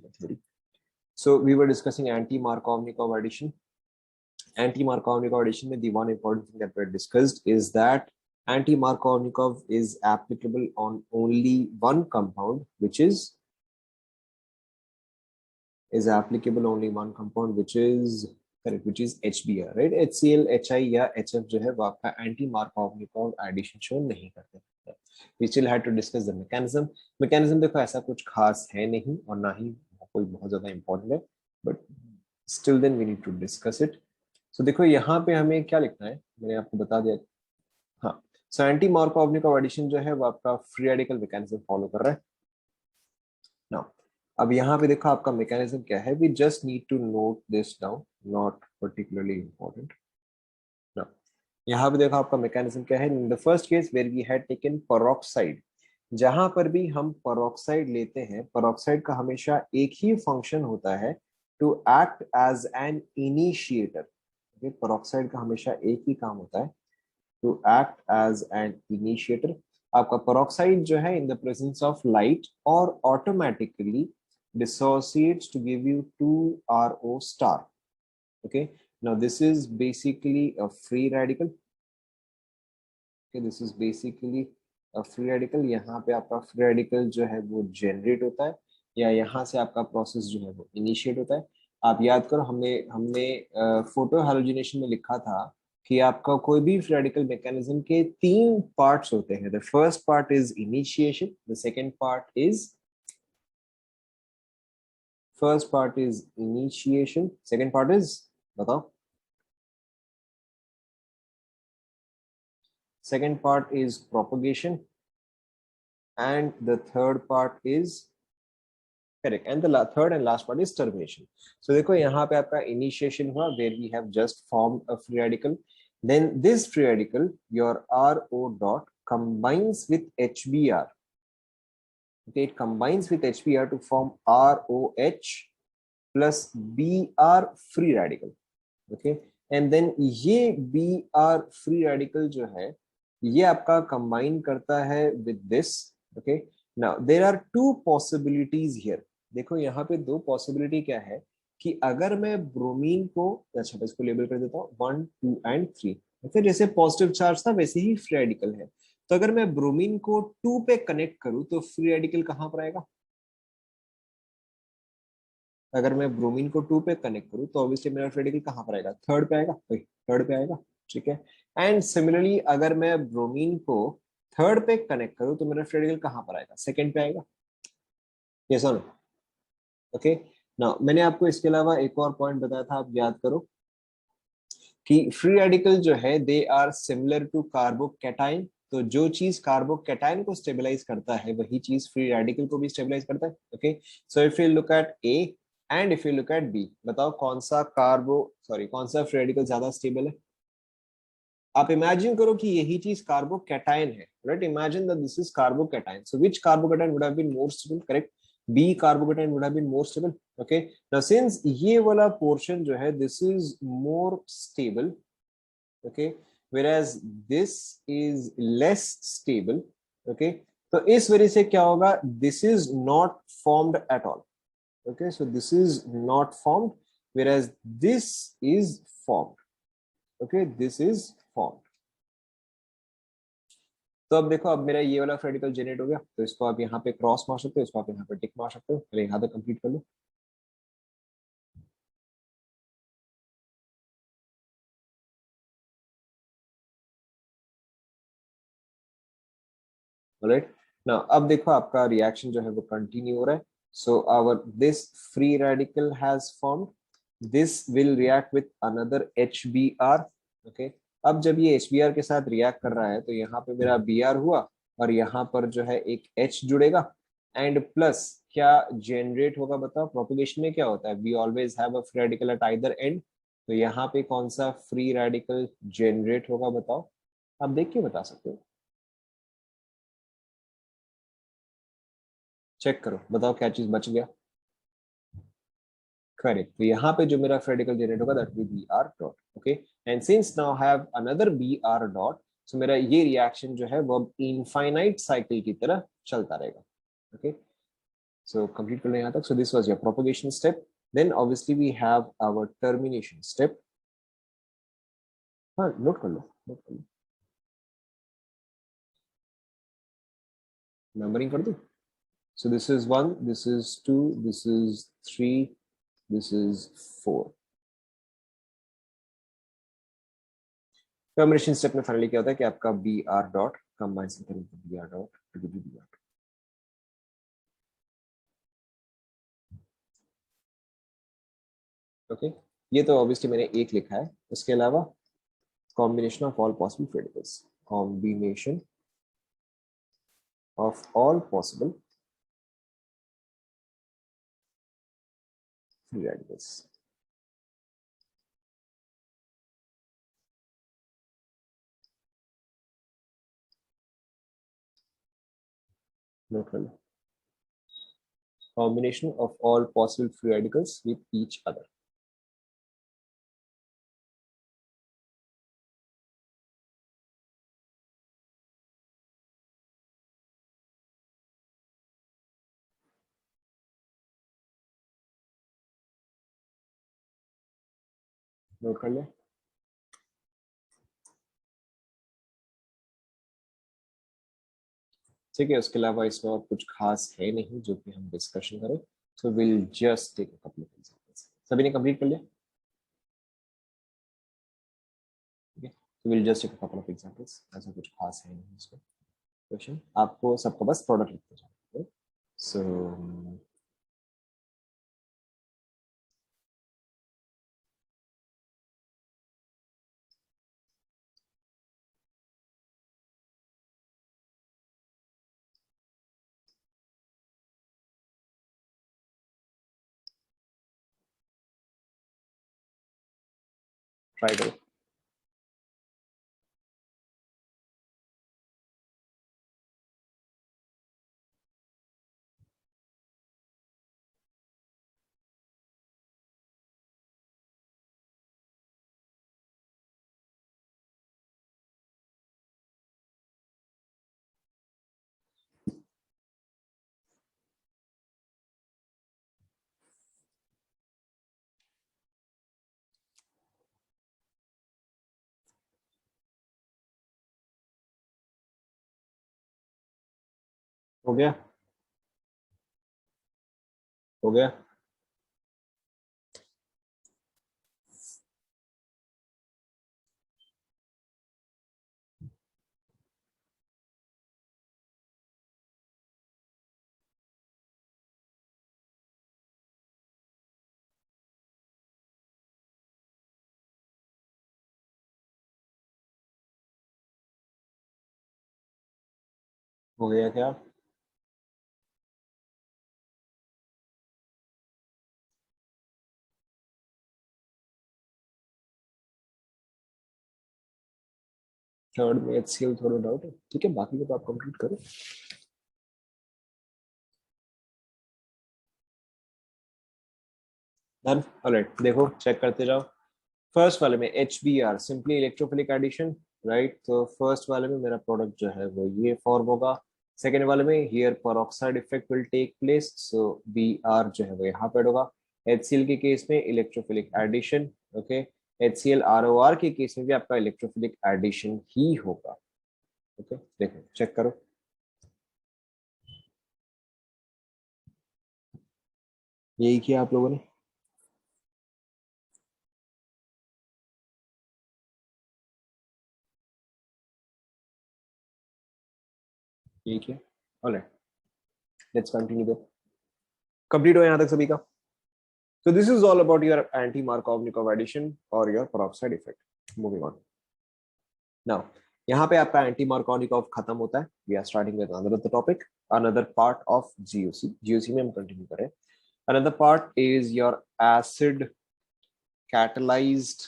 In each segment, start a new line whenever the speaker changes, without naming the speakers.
theory. So we were discussing anti-Markovnikov addition. Anti-Markovnikov addition में the one important thing that we discussed is that anti-Markovnikov is applicable on only one compound, which is applicable only one compound, which is correct, which is HBr, right? HCl, HI या HF जो है वो आपका anti-Markovnikov addition show नहीं करते. We still had to discuss the mechanism. Mechanism देखो ऐसा कुछ खास है नहीं और ना ही कोई बहुत ज़्यादा important है, but still then we need to discuss it. So देखो यहाँ पे हमें क्या लिखना है, मैंने आपको बता दिया. हाँ, so anti-Markovnikov addition जो है वो आपका free radical mechanism follow कर रहा है. Now, अब यहाँ पे देखो आपका mechanism क्या है. We just need to note this down, not particularly important. Now, यहाँ पे देखो आपका mechanism क्या है. In the first case where we had taken peroxide, जहां पर भी हम peroxide लेते हैं, peroxide का हमेशा एक ही function होता है, to act as an initiator. Okay, peroxide का हमेशा एक ही काम होता है, to act as an initiator. आपका peroxide जो है in the presence of light or automatically dissociates to give you 2RO star. Okay, now this is basically a free radical. Okay, this is basically a free radical. यहाँ पे आपका free radical जो है वो generate होता है या यहाँ से आपका process जो है वो initiate होता है. आप याद करो हमने photo halogenation में लिखा था कि आपका कोई भी free radical mechanism के 3 parts होते हैं. The first part is initiation, the second part is initiation, second part is बताओ. Second part is propagation and the third part is correct, and the third and last part is termination. So देखो यहाँ पे आपका initiation हुआ where we have just formed a free radical. Then this free radical, your RO dot combines with HBr. Okay, it combines with HBr to form ROH plus Br free radical. Okay, and then ये Br free radical जो है ये आपका combine करता है with this. Okay, now there are 2 possibilities here. देखो यहाँ पे 2 possibility क्या है कि अगर मैं ब्रोमीन को, अच्छा इसको लेबल कर देता हूँ 1, 2 and 3. ओके, जैसे पॉजिटिव चार्ज था वैसे ही फ्री रेडिकल है. तो अगर मैं ब्रोमीन को 2 पे कनेक्ट करूं तो फ्री रेडिकल कहां पर आएगा? अगर मैं ब्रोमीन को 2 पे कनेक्ट करूं तो ऑब्वियसली मेरा फ्री रेडिकल कहां पर आएगा? थर्ड पे आएगा. थर्ड पे आएगा, ठीक है. एंड सिमिलरली अगर मैं ब्रोमीन को थर्ड पे कनेक्ट करूं तो मेरा फ्री रेडिकल कहां पर आएगा? सेकंड पे आएगा. यस और नो? ओके, नाउ मैंने आपको इसके अलावा एक और पॉइंट बताया था, आप याद करो कि फ्री रेडिकल जो है they are similar to carbocation. तो जो चीज कार्बोकैटायन को स्टेबलाइज करता है वही चीज फ्री रेडिकल को भी स्टेबलाइज करता है. Okay, so if you look at A and if you look at B, बताओ कौन सा फ्री रेडिकल ज्यादा स्टेबल है? आप इमेजिन करो कि यही चीज कार्बोकैटायन है, right? Imagine that this is carbocation. So which carbocation would have been more stable? Correct, B carbocation would have been more stable. Okay, now since ये वाला portion जो है this is more stable, okay, whereas this is less stable. Okay, तो इस वजह से क्या होगा? This is not formed at all. Okay, so this is not formed whereas this is formed. Okay, this is formed. तो अब देखो, अब मेरा ये वाला फ्री रेडिकल जनरेट हो गया, तो इसको आप यहाँ पे क्रॉस मार सकते हो, इसको आप यहाँ पे टिक मार सकते हो. पहले यहाँ तक कंप्लीट कर लो. ऑलराइट, नाउ अब देखो आपका रिएक्शन जो है वो कंटिन्यू हो रहा है. So our this free radical has formed, this will react with another HBr. Okay, अब जब ये HBr के साथ रिएक्ट कर रहा है तो यहाँ पे मेरा Br हुआ और यहाँ पर जो है एक H जुड़ेगा एंड प्लस क्या जनरेट होगा? बताओ, प्रोपगेशन में क्या होता है? We always have a free radical at either end. तो यहाँ पे कौन सा फ्री रेडिकल जनरेट होगा? बताओ, आप देख के बता सकते हो. चेक करो, बताओ क्या चीज बच गया. करेक्ट, तो यहाँ पे जो मेरा फ्री रेडिकल जनरेट होगा that will be Br dot. Okay, and since now have another Br dot, so मेरा ये रिएक्शन जो है वो इनफाइनाइट साइकिल की तरह चलता रहेगा. ओके, So complete कर लें यहाँ तक. So this was your propagation step. Then obviously we have our termination step. हाँ, note कर लो, note कर लो. Numbering कर दूँ. So this is 1, this is 2, this is 3, this is 4. Termination step में finally क्या होता है कि आपका br dot combines into br dot to give you br. Okay, ये तो obviously मैंने एक लिखा है. उसके अलावा combination of all possible free radicals. Combination of all possible free radicals. Note कर लो. Combination of all possible free radicals with each other. Note कर ले. ठीक है, उसके अलावा इसमें और कुछ खास है नहीं जो कि हम डिस्कशन करें. So we'll just take a couple of examples. सभी ने कंप्लीट कर लिया? ठीक है, so we'll just take a couple of examples. ऐसा कुछ खास है नहीं इसमें. क्वेश्चन आपको सबको बस प्रोडक्ट लिखते जाना है. सो ट्राई करो. हो गया? हो गया? हो गया क्या? थर्ड में HCl थोड़ा डाउट है. ठीक है, बाकी तो आप कंप्लीट करो. डन. ऑलराइट, देखो चेक करते जाओ. फर्स्ट वाले में HBr simply electrophilic addition, right. तो फर्स्ट वाले में मेरा प्रोडक्ट जो है वो ये फॉर्म होगा. सेकेंड वाले में here peroxide effect will take place, so Br जो है वो यहाँ पे होगा. HCl के केस में electrophilic addition. Okay, HCl ROR के केस में भी आपका इलेक्ट्रोफिलिक एडिशन ही होगा. ओके, देखो चेक करो. यही किया आप लोगों ने. यही किया. Alright, let's continue. दो कंप्लीट हो यहाँ तक सभी का. So this is all about your anti-Markov-Nikov addition or your peroxide effect. Moving on. Now, यहाँ पे आपका anti-Markov-Nikov खत्म होता है. We are starting with another topic, another part of GOC. GOC में हम continue करें. Another part is your acid catalyzed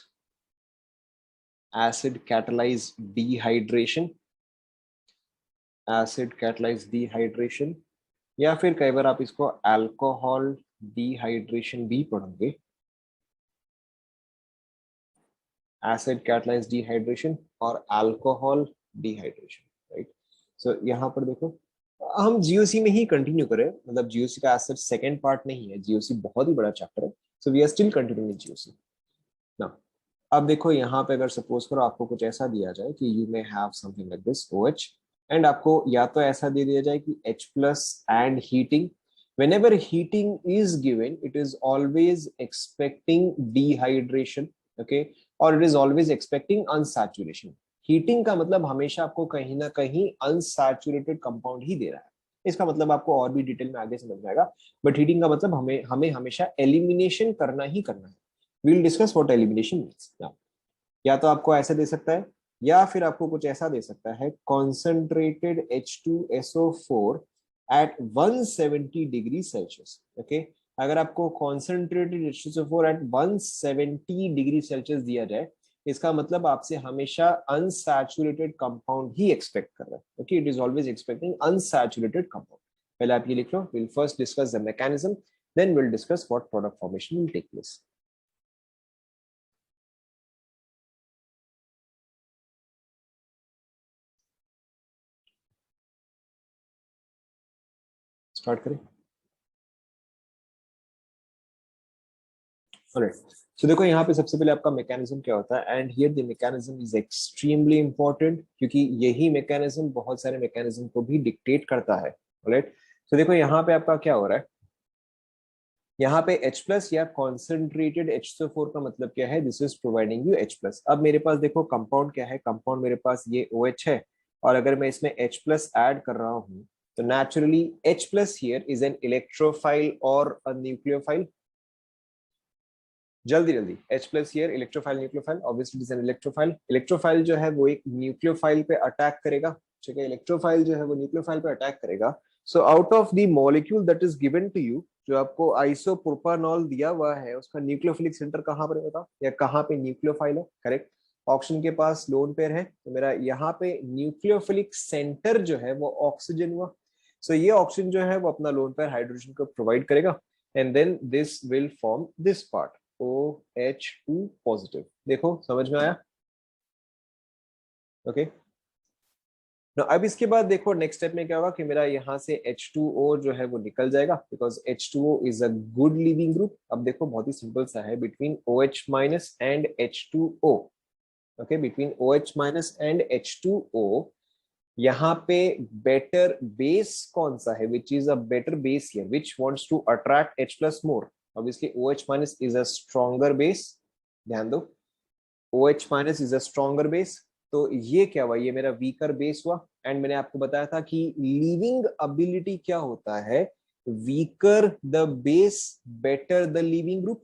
dehydration. Acid catalyzed dehydration. या फिर कई बार आप इसको alcohol dehydration भी पढ़ोगे. acid catalyzed dehydration और alcohol dehydration, right. So यहाँ पर देखो हम जीओसी में ही कंटिन्यू करें, मतलब जीओसी का एज सच सेकंड पार्ट नहीं है, जीओसी बहुत ही बड़ा चैप्टर है, so we are still continuing with GOC ना। अब देखो यहाँ पे अगर सपोज करो आपको कुछ ऐसा दिया जाए कि you may have something like this OH, and आपको या तो ऐसा दे दिया जाए कि H plus and heating, whenever heating is given it is always expecting dehydration, okay, or it is always expecting unsaturation. Heating का मतलब हमेशा आपको कहीं ना कहीं अनसैचुरेटेड कंपाउंड ही दे रहा है, इसका मतलब आपको और भी डिटेल में आगे समझ में आएगा, बट हीटिंग का मतलब हमें हमें हमेशा एलिमिनेशन करना ही करना है। We will discuss what elimination means. या तो आपको ऐसे दे सकता है, या फिर आपको कुछ ऐसा दे सकता है, concentrated H2SO4 at 170 degree Celsius, okay. अगर आपको concentrated H2SO4 at 170 degree Celsius दिया जाए, इसका मतलब आपसे हमेशा अनसैचुरेटेड कंपाउंड ही एक्सपेक्ट कर रहा है, okay. It is always expecting unsaturated compound. पहले आप ये लिख लो, we'll first discuss the mechanism, then we'll discuss what product formation will take place. Start करें। ऑलराइट, सो देखो यहाँ पे सबसे पहले आपका मैकेनिज्म क्या होता है, and here the mechanism is extremely important, क्योंकि यही मैकेनिज्म बहुत सारे मैकेनिज्म को भी डिक्टेट करता है। ऑलराइट, सो देखो यहाँ पे आपका क्या हो रहा है, यहाँ पे H प्लस या कॉन्सेंट्रेटेड H2O4 का मतलब क्या है, this is providing you H plus. अब मेरे पास देखो कंपाउंड क्या है, कंपाउंड मेरे पास ये OH है, और अगर मैं इसमें H प्लस ऐड कर रहा हूँ तो naturally H plus here is an electrophile और अ न्यूक्लियोफाइल। जल्दी जल्दी, H plus here electrophile nucleophile, obviously it is an electrophile. Electrophile जो है वो एक न्यूक्लियोफाइल पे अटैक करेगा, ठीक है, इलेक्ट्रोफाइल जो है वो न्यूक्लियोफाइल पे अटैक करेगा। So out of the molecule that is given to you, जो आपको आइसोप्रोपानॉल दिया हुआ है, उसका न्यूक्लियोफिलिक सेंटर कहाँ पर है बताओ, या कहाँ पे न्यूक्लियोफाइल है, करेक्ट। ऑक्सीजन के पास लोन पेयर है, तो मेरा यहाँ पे न्यूक्लियोफिलिक सेंटर जो है वो ऑक्सीजन हुआ। सो ये ऑक्सीजन जो है वो अपना लोन पेयर हाइड्रोजन को प्रोवाइड करेगा, and then this will form this part OH2 positive. देखो समझ में आया, ओके। अब इसके बाद देखो नेक्स्ट स्टेप में क्या होगा कि मेरा यहाँ से H2O जो है वो निकल जाएगा, because H2O is a good leaving group. अब देखो बहुत ही सिंपल सा है, between OH minus and H2O, ओके, between OH minus and H2O, यहाँ पे बेटर बेस कौन सा है, which is a better base here, which wants to attract H plus more. Obviously OH minus is a stronger base, ध्यान दो, OH minus is a stronger base. तो ये क्या हुआ, ये मेरा वीकर बेस हुआ, एंड मैंने आपको बताया था कि लीविंग एबिलिटी क्या होता है, weaker the base better the leaving group,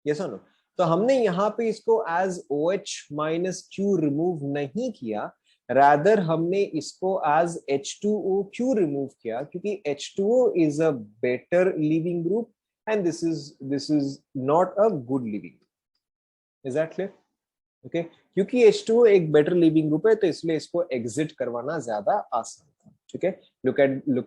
yes और नो। तो हमने यहाँ पे इसको एज OH माइनस क्यू रिमूव नहीं किया, रादर हमने इसको एज H2O क्यू रिमूव किया, क्योंकि H2O is a better leaving group and this is not a good living. Is that clear, okay. क्योंकि H2O एक बेटर लिविंग ग्रुप है, तो इसलिए इसको एग्जिट करवाना ज्यादा आसान था, ठीक है। Look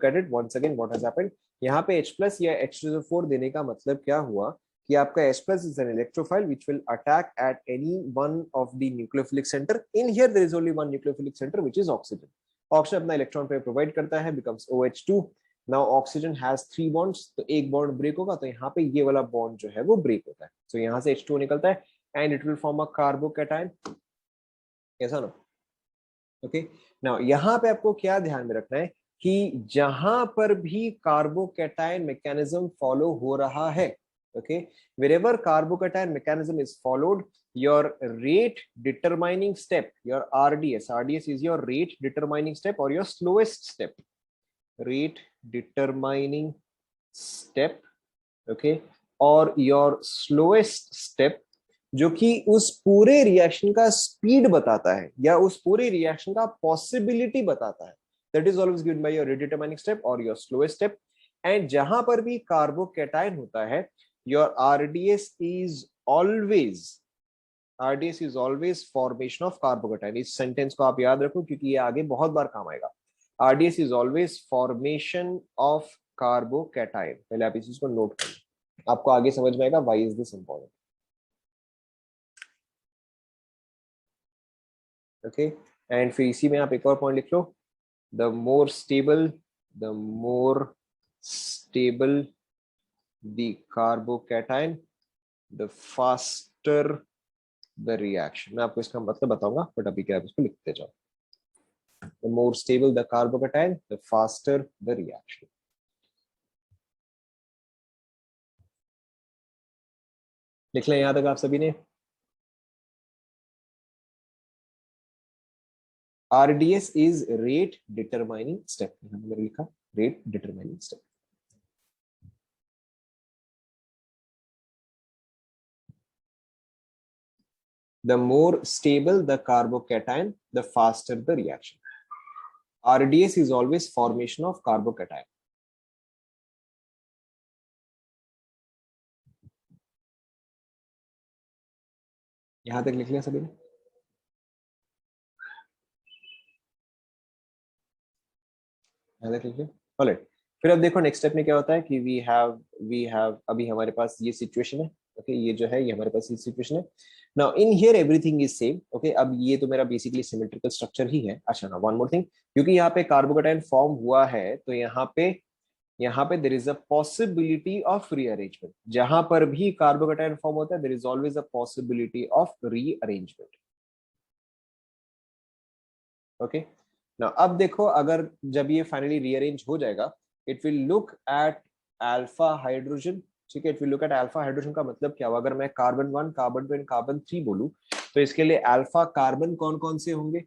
at it once again, what has happened. यहाँ पे H प्लस या H2O4 देने का मतलब क्या हुआ कि आपका H plus is an electrophile which will attack at any one of the nucleophilic centre. In here there is only one nucleophilic centre which is oxygen. Oxygen अपना इलेक्ट्रॉन पे प्रोवाइड करता है, becomes OH2। Now oxygen has 3 bonds, तो एक bond break होगा, तो यहाँ पे ये वाला बॉन्ड जो है वो ब्रेक होता है, तो यहाँ से H2O निकलता है and it will form a carbocation, ऐसा ना, ओके। नाउ यहाँ पे आपको क्या ध्यान में रखना है कि जहां पर भी कार्बोकैटायन मैकेनिज्म फॉलो हो रहा है, okay, wherever carbocation mechanism is followed, your rate determining step, your RDS is your rate determining step or your slowest step, rate determining step, okay, or your slowest step, जो कि उस पूरे reaction का speed बताता है या उस पूरे रिएक्शन का पॉसिबिलिटी बताता है, that is always given by your rate determining step और योर स्लोएस्ट स्टेप। एंड जहां पर भी कार्बोकैटायन होता है, your RDS is always formation of carbocation. इस सेंटेंस को आप याद रखो क्योंकि ये आगे बहुत बार काम आएगा। RDS is always formation of carbocation, पहले आप इस चीज को नोट करें, आपको आगे समझ में आएगा why is this important, okay. And फिर इसी में आप एक और पॉइंट लिख लो, the more stable the more stable the carbocation, the faster the reaction. मैं आपको इसका मतलब बताऊंगा, बट अभी क्या आप इसको लिखते जाओ. The more stable the carbocation, the faster the reaction. लिख लें यहां तक आप सभी ने. RDS is rate determining step. यहाँ मैंने लिखा rate determining step. The more stable the carbocation, the faster the reaction. RDS is always formation of carbocation. यहां तक लिख लिया सभी ने. यहां तक लिख लिया. ऑलराइट. फिर अब देखो नेक्स्ट स्टेप में क्या होता है कि वी हैव अभी हमारे पास ये सिचुएशन है. ओके ये जो है ये हमारे पास ये सिचुएशन है. Now in here everything is same. Okay अब ये तो मेरा बेसिकली सिमेट्रिकल स्ट्रक्चर ही है. अच्छा ना वन मोर थिंग, क्योंकि यहाँ पे कार्बोकेटाइन फॉर्म हुआ है तो यहाँ पे there is a possibility of rearrangement. जहां पर भी कार्बोकेटाइन फॉर्म होता है there is always a possibility of rearrangement. Okay now अब देखो अगर जब ये फाइनली रीअरेंज हो जाएगा it will look at alpha hydrogen. ठीक है, it will look at alpha hydrogen का मतलब क्या हुआ, अगर मैं कार्बन 1 कार्बन 2 एंड कार्बन 3 बोलूं तो इसके लिए अल्फा कार्बन कौन कौन से होंगे.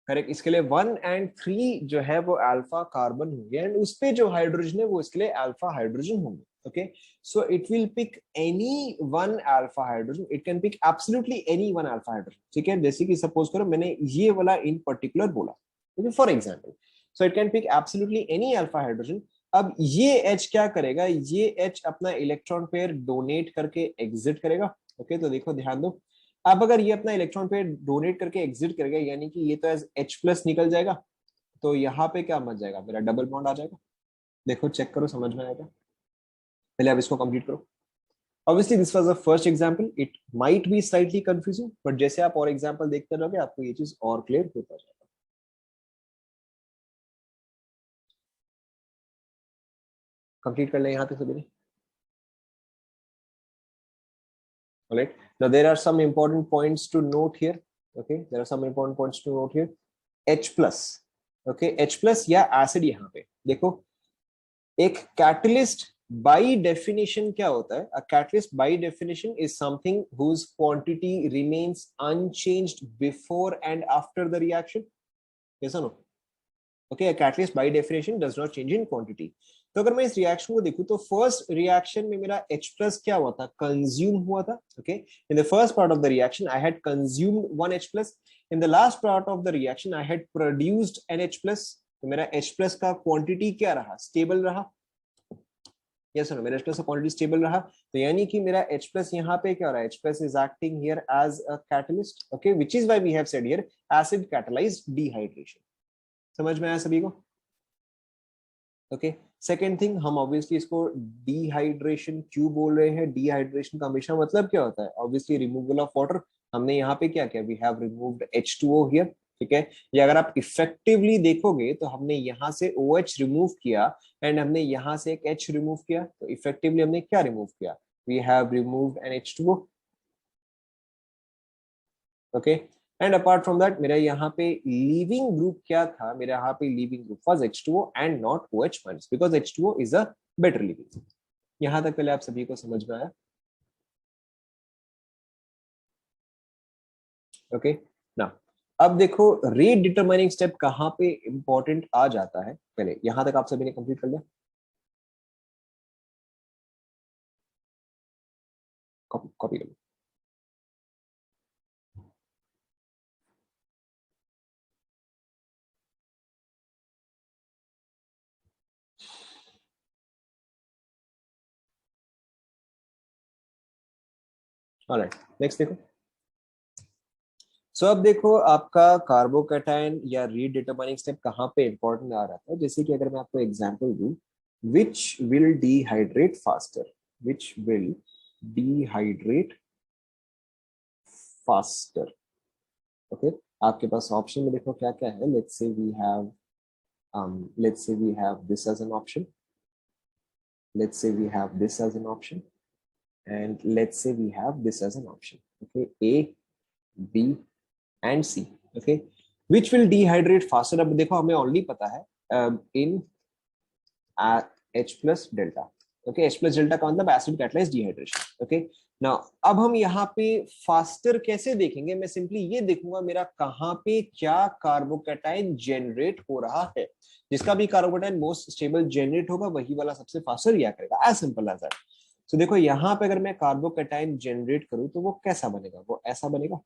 करेक्ट, इसके लिए 1 एंड 3 जो है वो अल्फा कार्बन होंगे एंड उस पे जो हाइड्रोजन है वो इसके लिए अल्फा हाइड्रोजन होंगे. Okay so it will pick any one alpha hydrogen. It can pick absolutely any one alpha hydrogen. ठीक है, जैसे कि सपोज करो मैंने ये वाला इन पर्टिकुलर बोला. ठीक for example so it can pick absolutely any alpha hydrogen. अब ये H क्या करेगा, ये H अपना इलेक्ट्रॉन पेयर डोनेट करके एग्जिट करेगा. ओके तो देखो ध्यान दो, अब अगर ये अपना इलेक्ट्रॉन पेयर डोनेट करके एग्जिट करेगा यानी कि ये तो एज H प्लस निकल जाएगा, तो यहाँ पे क्या बच जाएगा, मेरा डबल बॉन्ड आ जाएगा. देखो चेक करो समझ में आएगा. पहले आप इसको कंप्लीट करो. Obviously this was the first example, it might be slightly confusing but जैसे आप और एग्जांपल देखते रहोगे आपको ये चीज और क्लियर होता जाएगा. कंप्लीट कर ले यहाँ तक सभी ने. Alright. Now there are some important points to note here. Okay, there are some important points to note here. H plus. Okay, H plus या एसिड यहाँ पे देखो, एक कैटलिस्ट बाय डेफिनेशन क्या होता है, a catalyst by definition is something whose quantity remains unchanged before and after the reaction. Yes और no. Okay a catalyst by definition does not change in quantity. तो अगर मैं इस रिएक्शन को देखूं तो फर्स्ट रिएक्शन में मेरा H प्लस क्या हुआ था, कंज्यूम हुआ था. Okay in the first part of the reaction I had consumed one H plus. In the last part of the reaction I had produced an H plus. तो मेरा H plus का quantity क्या रहा, stable रहा. Yes no, मेरा H plus का quantity stable रहा. तो यानी कि मेरा H प्लस यहाँ पे क्या हो रहा है, H plus is acting here as a catalyst. Okay which is why we have said here acid catalysed dehydration. समझ में आया सभी को. ओके सेकेंड थिंग, हम ऑब्वियसली इसको डिहाइड्रेशन क्यों बोल रहे हैं, डिहाइड्रेशन का हमेशा मतलब क्या होता है, ऑब्वियसली रिमूवल ऑफ वाटर. हमने यहाँ पे क्या किया, we have removed H2O here. ठीक है, ये अगर आप इफेक्टिवली देखोगे तो हमने यहाँ से OH रिमूव किया एंड हमने यहाँ से एक H रिमूव किया, तो इफेक्टिवली हमने क्या रिमूव किया, we have removed an H2O. Okay and apart from that मेरा यहाँ पे लीविंग ग्रुप क्या था, मेरा यहाँ पे leaving group was H2O and not OH minus because H2O is a better leaving. यहाँ तक पहले आप सभी को समझ में आया. ओके ना अब देखो रेट डिटरमाइनिंग स्टेप कहाँ पे इंपॉर्टेंट आ जाता है, पहले यहाँ तक आप सभी ने कंप्लीट कर लिया. कॉपी कॉपी कर लो. ऑलराइट नेक्स्ट देखो. सो अब देखो आपका कार्बोकैटायन या रीडिटरमाइनिंग स्टेप कहाँ पे इंपॉर्टेंट आ रहा है, जैसे कि अगर मैं आपको एग्जांपल दूं, which will dehydrate faster, which will dehydrate faster. Okay आपके पास ऑप्शन में देखो क्या क्या है. Let's say we have let's say we have this as an option, let's say we have this as an option, and let's say we have this as an option. Okay, A, B and C. Okay, which will dehydrate faster? अब देखो हमें already पता है in H plus delta. Okay, H plus delta का मतलब acid catalyse dehydration. Okay, now अब हम यहाँ पे फास्टर कैसे देखेंगे? मैं सिंपली ये देखूंगा मेरा कहाँ पे क्या कार्बोकैटायन जनरेट हो रहा है. जिसका भी कार्बोकैटायन मोस्ट स्टेबल जनरेट होगा वही वाला सबसे फास्टर रिएक्ट करेगा. As simple as that. तो देखो यहाँ पे अगर मैं कार्बोकैटायन जनरेट करूँ तो वो कैसा बनेगा? वो ऐसा बनेगा.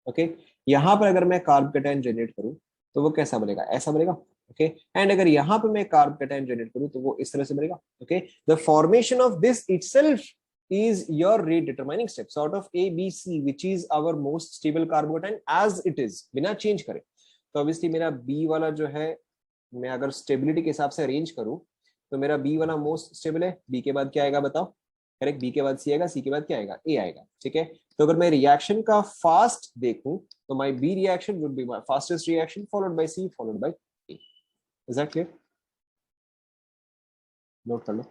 ओके, यहाँ पर अगर मैं कार्बोकैटायन जनरेट करूँ तो वो कैसा बनेगा? ऐसा बनेगा. ओके, एंड अगर यहाँ पे मैं कार्बोकैटायन जनरेट करूँ तो वो इस तरह से बनेगा. Okay, the formation of this itself is your rate determining step. So out of A, B, C, which is our most stable carbocation as it is, बिना चेंज करे. तो ऑब्वियसली मेरा B वाला जो है, मैं अगर स्टेबिलिटी के हिसाब से अरेंज करूं तो मेरा B वाला मोस्ट स्टेबल है. B के बाद क्या आएगा बताओ? करेक्ट, B के बाद C आएगा, C के बाद क्या आएगा? A आएगा. ठीक है, तो अगर मैं रिएक्शन का फास्ट देखूं तो my B reaction would be my fastest reaction followed by C followed by A. Is that clear? Note कर लो.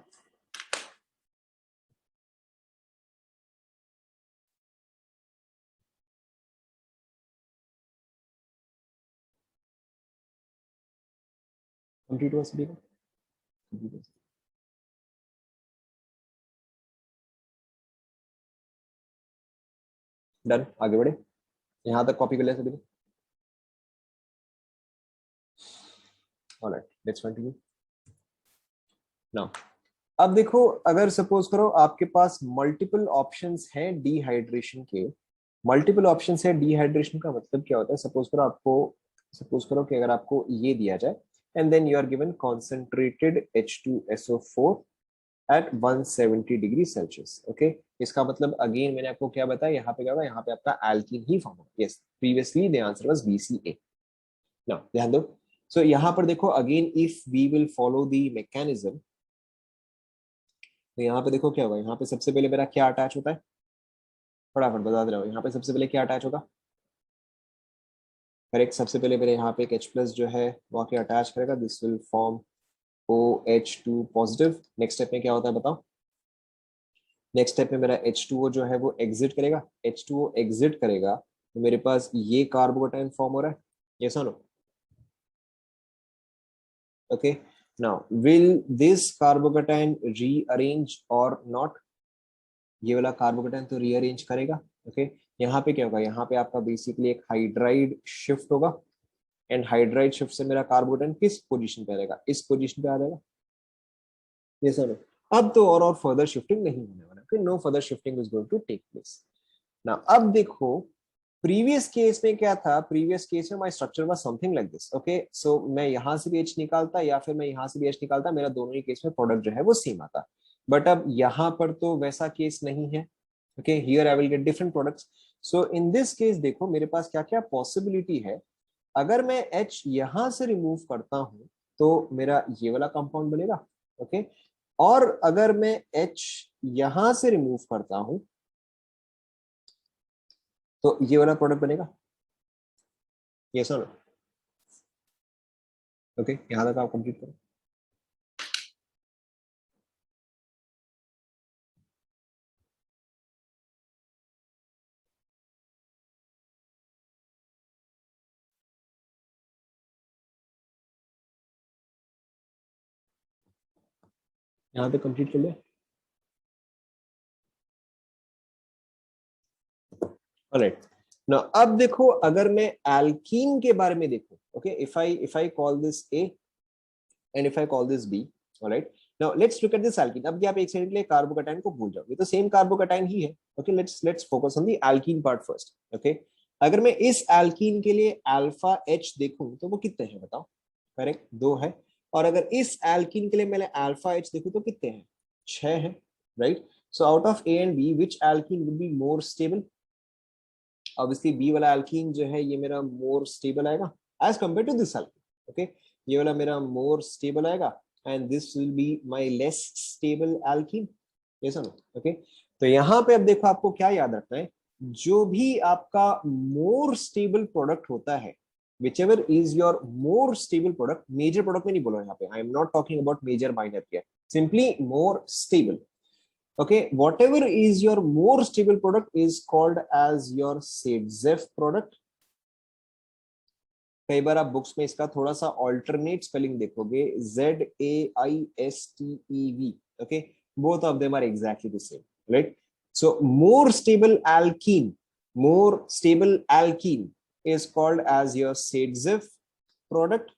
कंप्लीट हुआ सभी का? डन, आगे बढ़े. यहां तक कॉपी कर लिया सभी ने? Alright, let's continue. नाउ अब देखो, अगर सपोज करो आपके पास मल्टीपल ऑप्शंस हैं डिहाइड्रेशन के. मल्टीपल ऑप्शंस है डिहाइड्रेशन का मतलब क्या होता है? सपोज करो कि अगर आपको ये दिया जाए and then you are given concentrated H2SO4 at 170 degree Celsius. Okay, इसका मतलब अगेन मैंने आपको क्या बताया, यहाँ पे क्या होगा? यहाँ पे आपका एल्कीन ही फॉर्म होगा. Yes, previously the answer was BCA. Now ध्यान दो. सो यहाँ पर देखो again, if we will follow the mechanism, तो यहाँ पे देखो क्या होगा. यहाँ पे सबसे पहले मेरा क्या अटैच होता है? फटाफट बता दे रहा हूँ. यहाँ पे सबसे पहले क्या अटैच होगा? करेक्ट, सबसे पहले मेरे यहाँ पे एक H प्लस जो है वो आके अटैच करेगा. This will form OH2 positive. Next step में क्या होता है बताओ? नेक्स्ट स्टेप में मेरा H2O जो है वो एग्जिट करेगा. H2O एग्जिट करेगा तो मेरे पास ये कार्बोकैटायन फॉर्म हो रहा है. ये सुनो. Okay, now will this carbocation rearrange और नॉट? ये वाला कार्बोकैटायन तो रीअरेंज करेगा. ओके, यहाँ पे क्या होगा? यहाँ पे आपका बेसिकली एक हाइड्राइड शिफ्ट होगा एंड हाइड्राइड शिफ्ट से मेरा कार्बोकैटायन किस पोजीशन पे आ जाएगा? इस पोजीशन पे आ जाएगा. ये सर, अब तो और फर्दर शिफ्टिंग नहीं होने वाला. Okay, no further shifting is going to take place. ना अब देखो, प्रीवियस केस में क्या था? प्रीवियस केस में my structure was something like this. Okay, so मैं यहां से भी H निकालता या फिर मैं यहां से भी H निकालता, मेरा दोनों ही केस में प्रोडक्ट जो है वो सेम आता. बट अब यहाँ पर तो वैसा केस नहीं है. Okay, here I will get different products. So in this case देखो मेरे पास क्या क्या पॉसिबिलिटी है. अगर मैं H यहां से रिमूव करता हूं तो मेरा ये वाला कंपाउंड बनेगा. ओके, और अगर मैं H यहां से रिमूव करता हूं तो ये वाला प्रोडक्ट बनेगा. ये सर. ओके, यहां तक आप कंप्लीट करो. यहां तक कंप्लीट कर लिया? ऑलराइट. नाउ अब देखो, अगर मैं एल्कीन के बारे में देखूं. Okay, if I call this A and if I call this B. Alright, now let's look at this alkene. अब आप एक सेकंड के लिए कार्बोकैटायन को भूल जाओ, ये तो सेम कार्बोकैटायन ही है. Okay, let's focus on the alkene part first. Okay, अगर मैं इस एल्कीन के लिए अल्फा H देखूं तो वो कितने हैं बताओ? करेक्ट, 2 है. और अगर इस एल्कीन के लिए मैंने अल्फा H देखूं तो कितने हैं? 6 है. Right, so out of A and B which alkene would be more stable? Obviously B वाला एल्कीन जो है ये मेरा मोर स्टेबल आएगा as compare to this alkene. Okay, ये वाला मेरा मोर स्टेबल आएगा and this will be my less stable alkene. ये समझ. ओके, तो यहाँ पे अब देखो आपको क्या याद रखना है. जो भी आपका मोर स्टेबल प्रोडक्ट होता है whichever is your more stable product, major product में नहीं बोला यहाँ पे, I am not talking about major minor here, simply more stable. Okay, whatever is your more stable product is called as your Sadzef product. कई बार आप books में इसका थोड़ा सा ऑल्टरनेट स्पेलिंग देखोगे, ZAISTEV. Okay, both of them are exactly the same, right? So more stable alkene is called as your Sadzef product.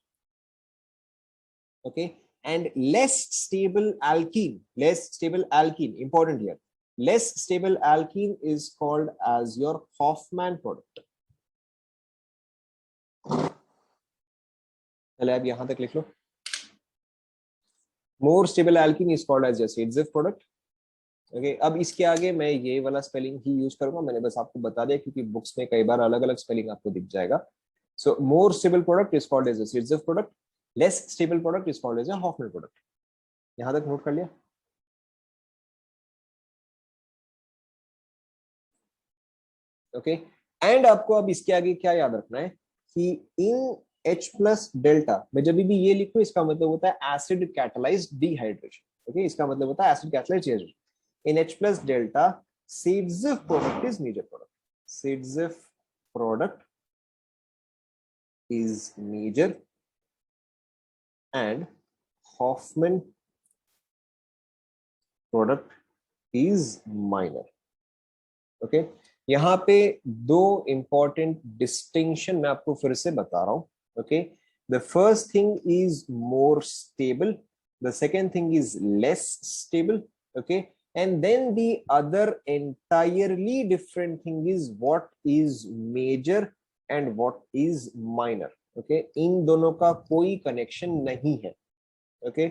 Okay, and less stable alkene, important here, less stable alkene is called as your Hoffman product. चलिए आप यहां तक लिख लो, more stable alkene is called as your Sadzef product. Okay, अब इसके आगे मैं ये वाला स्पेलिंग ही यूज करूंगा, मैंने बस आपको बता दिया क्योंकि बुक्स में कई बार अलग अलग स्पेलिंग आपको दिख जाएगा. So more stable product is called as a Sadzef product, less stable product is called as a Hoffman product. यहां तक नोट कर लिया? ओके, एंड आपको अब इसके आगे क्या याद रखना है कि इन H प्लस डेल्टा में जब भी ये लिखो, इसका मतलब होता है एसिड कैटलाइज्ड डिहाइड्रेशन. ओके, इसका मतलब होता है acid catalysed dehydration. In H plus delta Sadzef product is major product. Sadzef product is major and Hoffman product is minor. Okay, यहाँ पे दो इंपॉर्टेंट डिस्टिंक्शन मैं आपको फिर से बता रहा हूं. Okay, the first thing is more stable, the second thing is less stable. Okay, and then the other entirely different thing is what is major and what is minor. Okay, इन दोनों का कोई कनेक्शन नहीं है. Okay,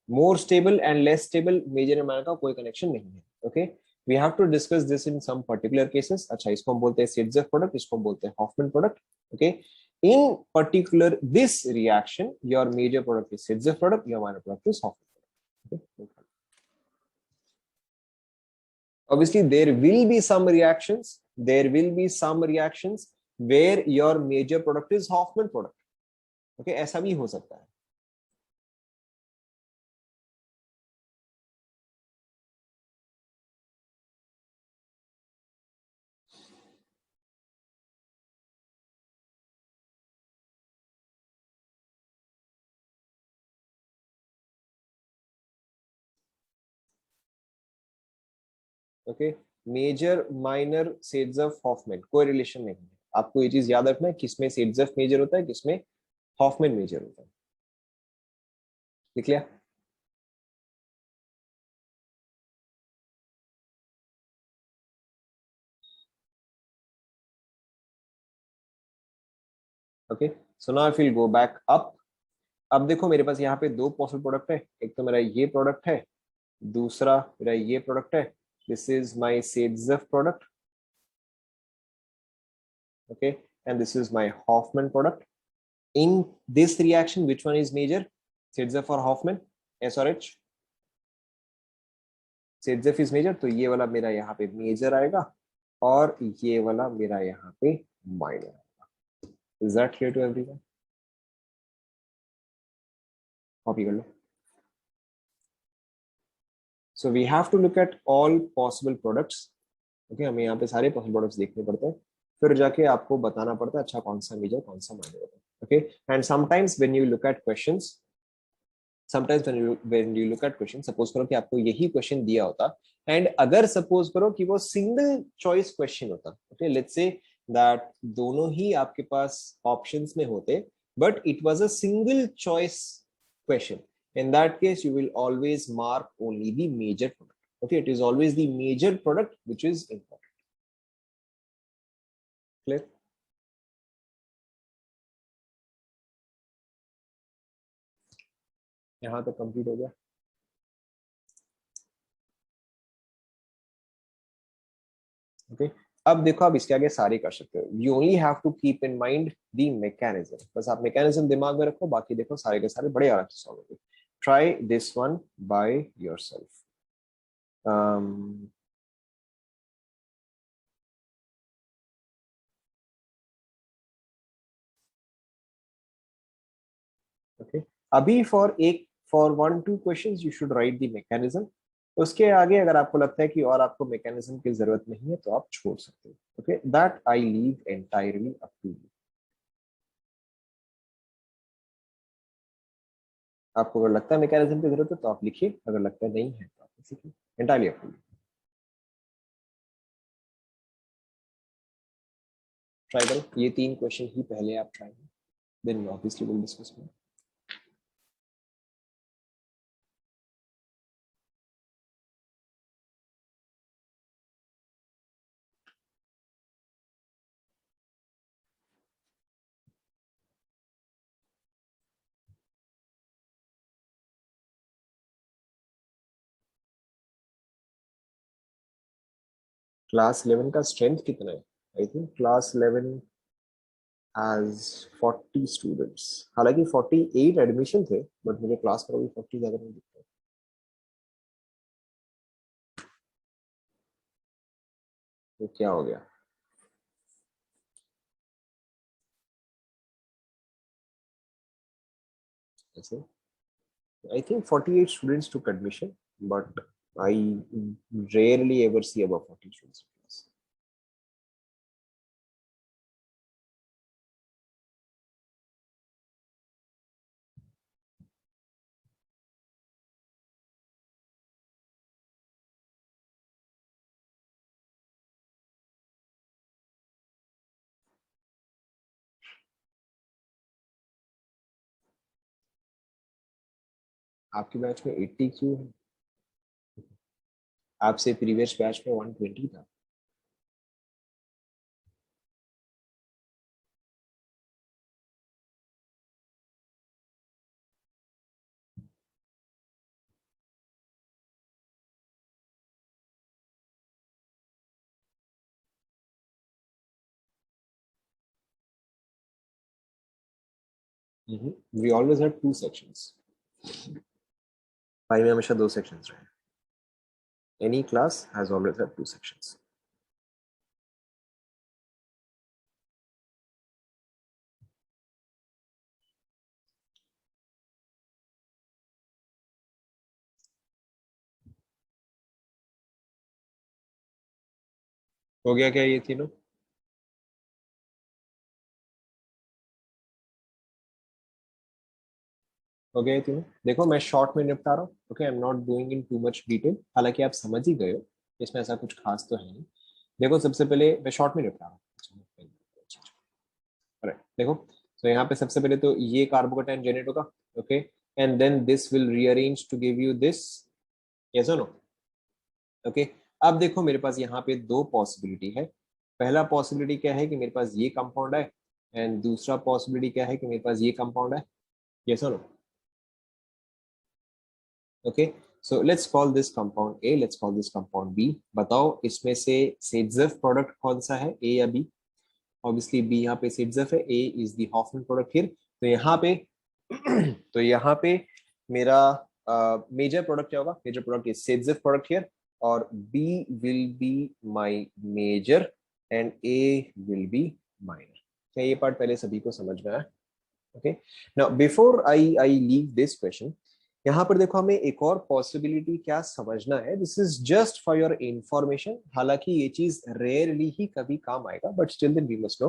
more stable and less stable, major and minor का कोई connection नहीं है. Okay, we have to discuss this in some particular cases. अच्छा, इसको हम बोलते हैं Sadzef product, इसको हम बोलते हैं Hoffman product. Okay, in particular this reaction, your major product is Sadzef product, your minor product is Hoffman product. Okay? Obviously there will be some reactions where your major product is Hoffman product. Okay, ऐसा भी हो सकता है. Okay, major minor Sadzef Hoffman कोई relation नहीं है. आपको ये चीज याद रखना है, किसमें Sadzef मेजर होता है, किसमें Hoffman मेजर होता है. लिख लिया? Okay, so now I will go back up. अब देखो मेरे पास यहाँ पे दो पॉसिबल प्रोडक्ट है, एक तो मेरा ये प्रोडक्ट है, दूसरा मेरा ये प्रोडक्ट है. This is my Sadzef product. Okay, and this is my Hoffman product. In this reaction which one is major, Sadzef और Hoffman, S और H? Sadzef इज मेजर, तो ये वाला मेरा यहाँ पे मेजर आएगा और ये वाला मेरा यहाँ पे माइनर आएगा. Is that clear to everyone? Copy कर लो. So we have to look at all possible products. Okay, हमें यहाँ पे सारे possible products देखने पड़ते हैं, फिर जाके आपको बताना पड़ता है अच्छा कौन सा मेजर कौन सा माइनर होता है. Okay, and sometimes when you look at questions, suppose करो कि आपको यही क्वेश्चन दिया होता एंड अगर सपोज करो कि वो सिंगल चॉइस क्वेश्चन होता. ओके, लेट्स से दैट दोनों ही आपके पास ऑप्शंस में होते, but it was a single choice question. In that case, you will always mark only the major product. Okay, it is always the major product which is important. Clear? यहाँ तक complete हो गया. Okay, अब देखो आप इसके आगे सारे कर सकते हो. You only have to keep in mind the mechanism. बस आप मैकेनिज्म दिमाग में रखो, बाकी देखो सारे के सारे बड़े आराम से सॉल्व होंगे. Try this one by yourself. Okay अभी for 1-2 questions you should write the mechanism. उसके आगे अगर आपको लगता है कि और आपको मैकेनिज्म की जरूरत नहीं है तो आप छोड़ सकते हो। Okay that I leave entirely up to you. आपको अगर लगता है मैकेनिज्म की जरूरत है तो आप लिखिए, अगर लगता है नहीं है तो आप सीखिए, entirely up to you. Try करो, ये 3 क्वेश्चन ही पहले आप ट्राई करो, then obviously will discuss more. Class 11 का स्ट्रेंथ कितना है? I think class 11 has 40 students. हालांकि 48 एडमिशन थे बट मुझे क्लास पर अभी 40 ज्यादा नहीं दिखता है। तो क्या हो गया? ऐसे I think 48 students took admission, but I rarely ever see above 40 students in class. आपके बैच में 80 क्यों है? आपसे प्रीवियस बैच में 120 था। We always had 2 sections. Five में हमेशा 2 sections रहे। Any class has always had 2 sections. हो गया क्या ये तीनों? हो गया ये तीनों? देखो मैं शॉर्ट में निपटा रहा हूँ। Okay I am not going in too much detail, हालांकि आप समझ ही गए हो, इसमें ऐसा कुछ खास तो है नहीं। देखो सबसे पहले मैं शॉर्ट में निपटा रहा हूँ। राइट देखो, तो यहाँ पे सबसे पहले तो ये कार्बोकेटाइन जनरेट होगा। Okay and then this will rearrange to give you this. Yes और नो? ओके अब देखो मेरे पास यहाँ पे 2 पॉसिबिलिटी है। पहला पॉसिबिलिटी क्या है कि मेरे पास ये कंपाउंड है, एंड दूसरा पॉसिबिलिटी क्या है कि मेरे पास ये कंपाउंड है। यस और no? Okay so let's call this compound A, let's call this compound B. बताओ इसमें से सेट्जेफ प्रोडक्ट कौन सा है, ए या बी? ऑब्वियसली बी यहाँ पे सेट्जेफ है, A is the Hofmann product here. तो यहाँ पे तो यहाँ पे मेरा मेजर प्रोडक्ट क्या होगा? Major product is Saytzeff product here, और B will be my major and A will be minor. क्या ये पार्ट पहले सभी को समझ में आया? Okay now before I leave this question, यहाँ पर देखो हमें एक और पॉसिबिलिटी क्या समझना है। This is just for your information, हालांकि ये चीज रेयरली ही कभी काम आएगा but still then we must know.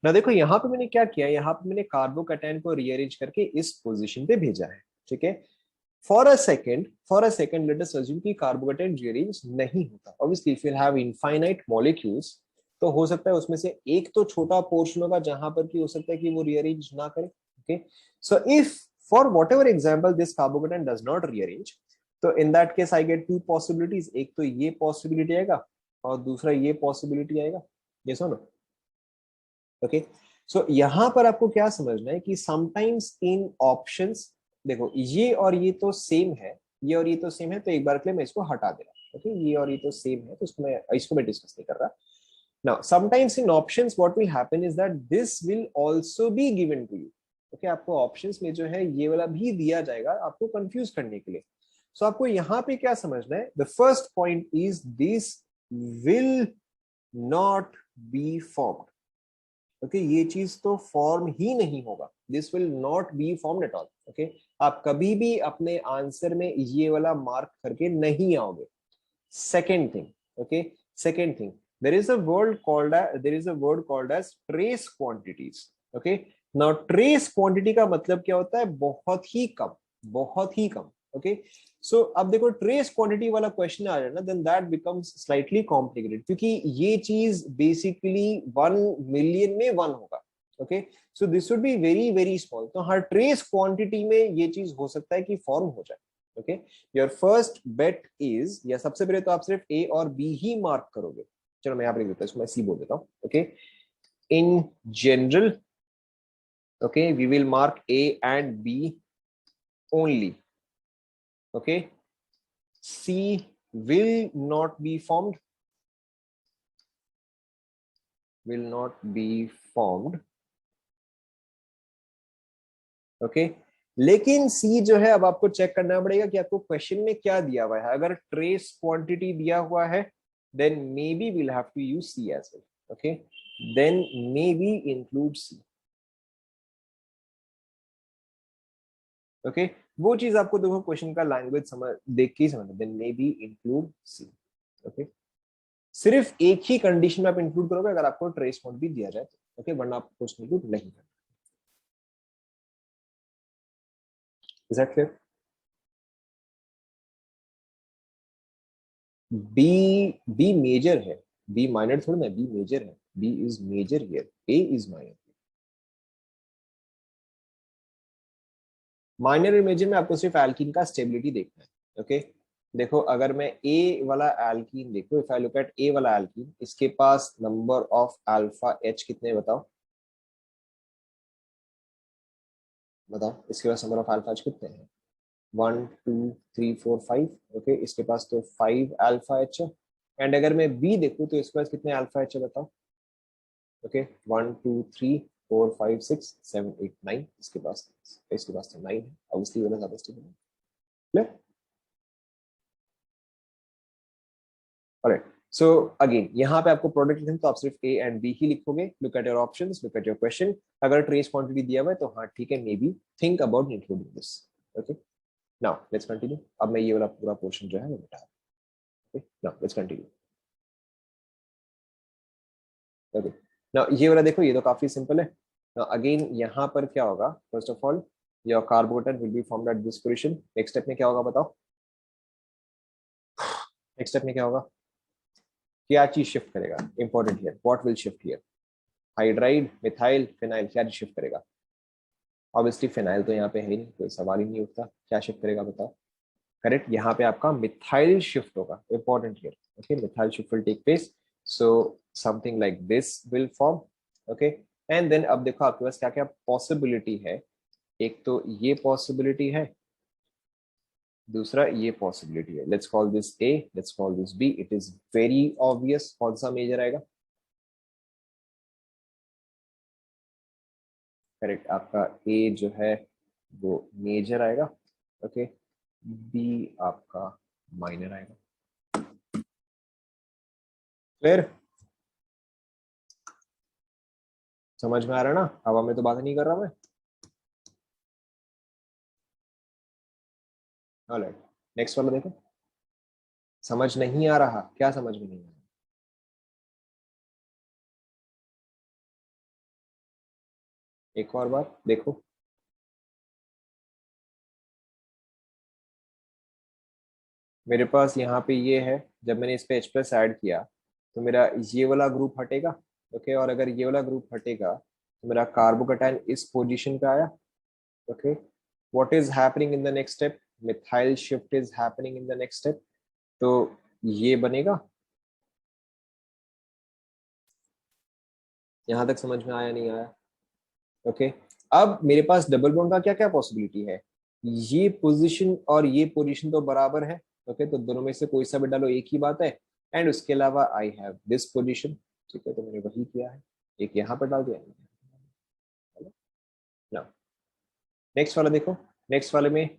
ना देखो यहाँ पे मैंने क्या किया, यहाँ पे मैंने कार्बोकैटायन को रीअरेंज करके इस पोजीशन पे भेजा है। ठीक है for a second let us assume कि कार्बोकैटायन रीअरेंज नहीं होता। Obviously if you have infinite molecules तो हो सकता है उसमें से एक तो छोटा पोर्शन होगा जहां पर कि हो सकता है कि वो रीअरेंज ना करे। Okay so if for whatever example this carbocation does not rearrange, तो in that case I get 2 possibilities, एक तो ये possibility आएगा और दूसरा ये possibility आएगा। yes or no? Okay so यहाँ पर आपको क्या समझना है कि sometimes in options, देखो ये और ये तो सेम है, ये और ये तो सेम है, तो एक बार के लिए मैं इसको हटा दे रहा हूँ। ओके ये और ये तो सेम है तो इसको मैं डिस्कस नहीं कर रहा। Now, sometimes in options, what will happen is that this will also be given to you. Okay, आपको options में जो है ये वाला भी दिया जाएगा आपको कंफ्यूज करने के लिए। So आपको यहाँ पे क्या समझना है? The first point is this will not be formed. Okay, ये चीज तो फॉर्म ही नहीं होगा। This will not be formed at all. Okay आप कभी भी अपने आंसर में ये वाला मार्क करके नहीं आओगे. Second thing, okay second thing, there is a word called as trace quantities. okay now trace quantity का मतलब क्या होता है? बहुत ही कम, बहुत ही कम. ओके सो अब देखो ट्रेस क्वांटिटी वाला क्वेश्चन आ जाए ना, then that becomes slightly complicated, क्योंकि ये चीज बेसिकली 1 मिलियन में 1 होगा. Okay so this should be very very small. तो हर ट्रेस क्वांटिटी में ये चीज हो सकता है कि फॉर्म हो जाए. Okay your first bet is, या सबसे पहले तो आप सिर्फ ए और बी ही मार्क करोगे. चलो मैं यहाँ पर लिख देता हूँ, इसको मैं सी बोल देता हूँ. Okay in general, okay we will mark A and B only. okay C will not be formed, will not be formed. okay लेकिन C जो है, अब आपको चेक करना पड़ेगा कि आपको क्वेश्चन में क्या दिया हुआ है. अगर ट्रेस क्वांटिटी दिया हुआ है then maybe we'll have to use C as well. okay then maybe include C. Okay वो चीज आपको देखो क्वेश्चन का लैंग्वेज समझ देख के ही समझ, then may be include C. Okay सिर्फ एक ही कंडीशन में आप इंक्लूड करोगे अगर आपको ट्रेस पॉइंट भी दिया जाए तो. ओके वरना आप क्वेश्चन इंक्लूड नहीं करना. Is that clear? B B major है, बी माइनर थोड़ा ना, बी मेजर है. B is major here, A is minor. Minor और मेजर में आपको सिर्फ एल्कीन का स्टेबिलिटी देखना है. ओके देखो अगर मैं ए वाला एल्कीन देखो, इफ आई लुक एट ए वाला एल्कीन, इसके पास नंबर ऑफ अल्फा एच कितने बताओ, बताओ इसके पास नंबर ऑफ अल्फा एच कितने हैं? 1 2 3 4 5. ओके इसके पास तो 5 अल्फा एच है. एंड अगर मैं बी देखूं तो इसके पास कितने अल्फा एच है बताओ. ओके 1 2 3 4 5 6 7 8 9, इसके पास तो 9 है. ऑब्वियसली वाला ज्यादा स्टेबल है. ऑलराइट सो अगेन यहाँ पे आपको प्रोडक्ट लिखना है तो आप सिर्फ ए एंड बी ही लिखोगे. Look at your options, look at your question. अगर ट्रेस क्वांटिटी दिया हुआ है तो हाँ ठीक है, may be think about including this. Okay now let's continue. अब मैं ये वाला पूरा पोर्शन जो है वो बता. Okay now let's continue. Okay now ये वाला देखो, ये तो काफी सिंपल है. नाउ अगेन यहाँ पर क्या होगा, first of all your carbonate will be formed at this position. Next step में क्या होगा बताओ, नेक्स्ट स्टेप में क्या होगा, क्या चीज शिफ्ट करेगा? Important here, what will shift here? Hydride, methyl, phenyl, क्या शिफ्ट करेगा? ऑब्वियसली फिनाइल तो यहाँ पे है ही नहीं, कोई सवाल ही नहीं उठता. क्या शिफ्ट करेगा बताओ? करेक्ट, यहाँ पे आपका मिथाइल शिफ्ट होगा. Important here. Okay methyl shift will take place. So something like this will form. Okay and then अब देखो आपके पास क्या क्या पॉसिबिलिटी है. एक तो ये पॉसिबिलिटी है, दूसरा ये पॉसिबिलिटी है. Let's call this A, let's call this B. It is very obvious कौन सा मेजर आएगा. करेक्ट, आपका ए जो है वो मेजर आएगा. ओके बी आपका माइनर आएगा. क्लियर? समझ में आ रहा है ना? हवा में तो बात नहीं कर रहा मैं. ऑलराइट नेक्स्ट वाला देखो. समझ नहीं आ रहा? क्या समझ में नहीं आ रहा? एक और बार देखो. मेरे पास यहाँ पे ये है, जब मैंने इस पे H प्लस ऐड किया तो मेरा ये वाला ग्रुप हटेगा. ओके और अगर ये वाला ग्रुप हटेगा तो मेरा कार्बोकैटायन इस पोजीशन पे आया. Okay what is happening in the next step? Methyl shift is happening in the next step. तो ये बनेगा. यहां तक समझ में आया नहीं आया? ओके अब मेरे पास डबल बॉन्ड का क्या क्या पॉसिबिलिटी है. ये पोजीशन और ये पोजीशन तो बराबर है. ओके तो दोनों में से कोई सा भी डालो एक ही बात है. एंड उसके अलावा आई हैव दिस पोजीशन. ठीक है तो मैंने वही किया है, एक यहाँ पर डाल दिया. ना नेक्स्ट वाला देखो. नेक्स्ट वाले में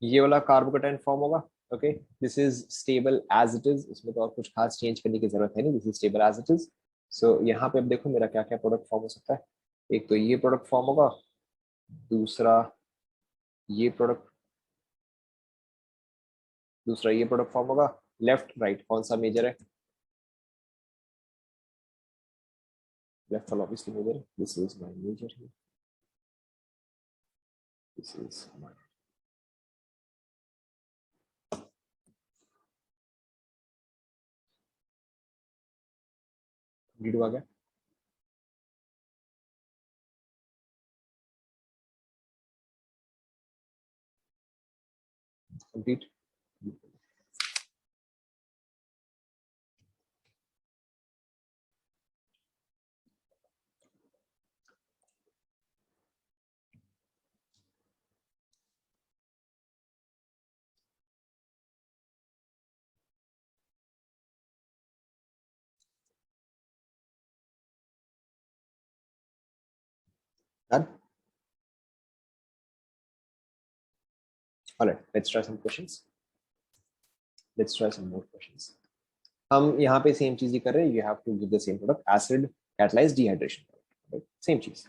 ये वाला कार्बोकैटायन फॉर्म होगा. Okay this is stable as it is. इसमें तो और कुछ खास चेंज करने की जरूरत है नहीं. This is stable as it is. So यहाँ पे अब देखो मेरा क्या क्या प्रोडक्ट फॉर्म हो सकता है. एक तो ये प्रोडक्ट फॉर्म होगा, दूसरा ये प्रोडक्ट, दूसरा ये प्रोडक्ट फॉर्म होगा। लेफ्ट राइट कौन सा मेजर है? लेफ्ट वाला ऑब्वियसली मेजर है। This is my major here, this is my read आ गया कंप्लीट। Done. Alright, let's try some questions, let's try some more questions. हम यहाँ पे सेम चीज ही कर रहे हैं। You have to give the same product, acid catalyse dehydration, same चीज।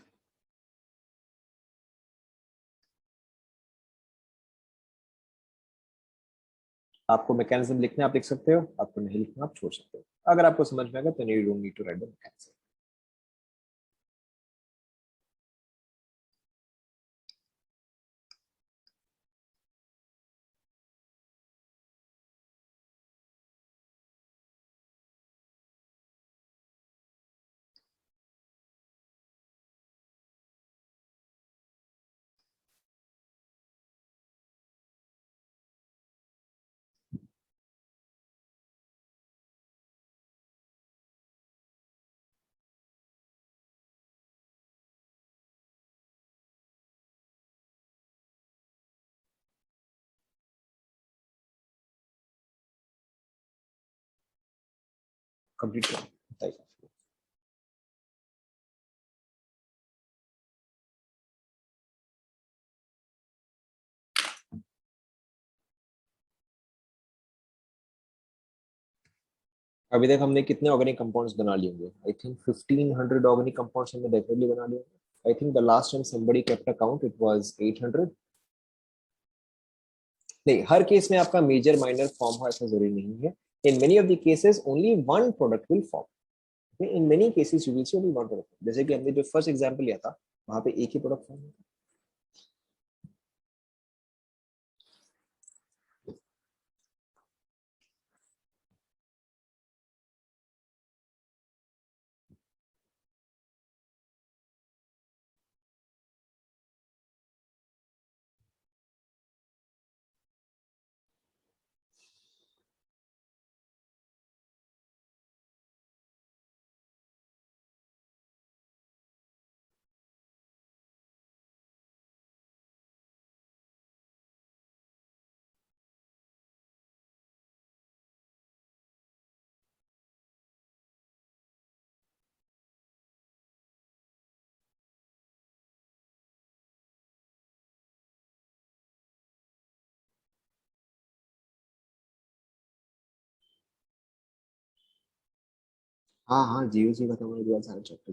आपको मैकेनिज्म लिखना है, आप लिख सकते हो। आपको नहीं लिखना, आप छोड़ सकते हो। अगर आपको समझ में आएगा तो you don't need to write the mechanism. Complete करो, बताइए। अभी तक हमने कितने ऑर्गेनिक कंपाउंड्स बना लिए होंगे? आई थिंक 1500 ऑर्गेनिक कंपाउंड्स हमने डेफिनेटली बना लिए होंगे। I think the last time somebody kept a count it was 800। नहीं, हर केस में आपका मेजर माइनर फॉर्म हो ऐसा जरूरी नहीं है। In many of the cases only one product will form. In many cases you will see only one product. जैसे कि हमने जो फर्स्ट एग्जांपल लिया था, वहां पे एक ही प्रोडक्ट फॉर्म हुआ। हाँ हाँ, जीओ जी खत्म होने के बाद सारे चैप्टर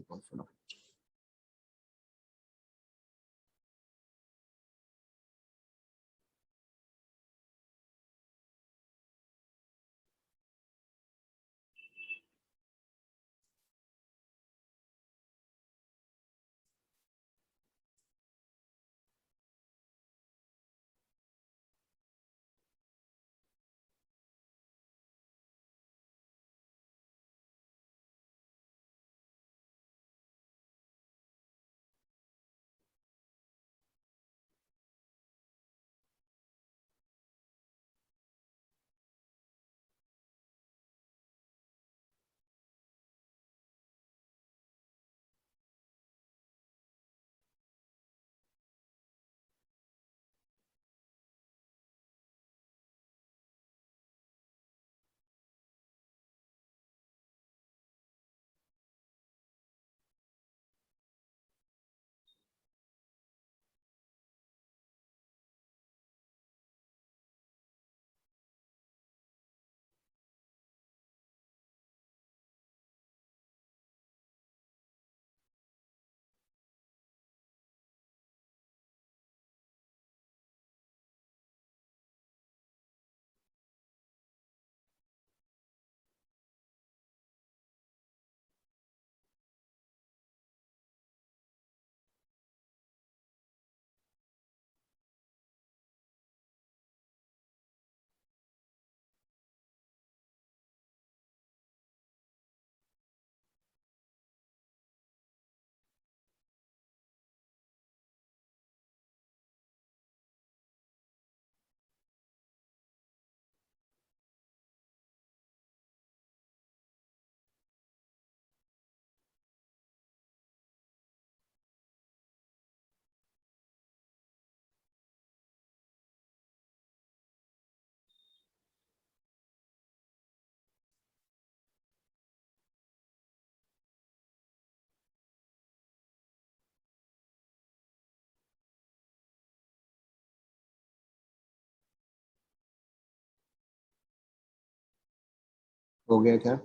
हो गया क्या?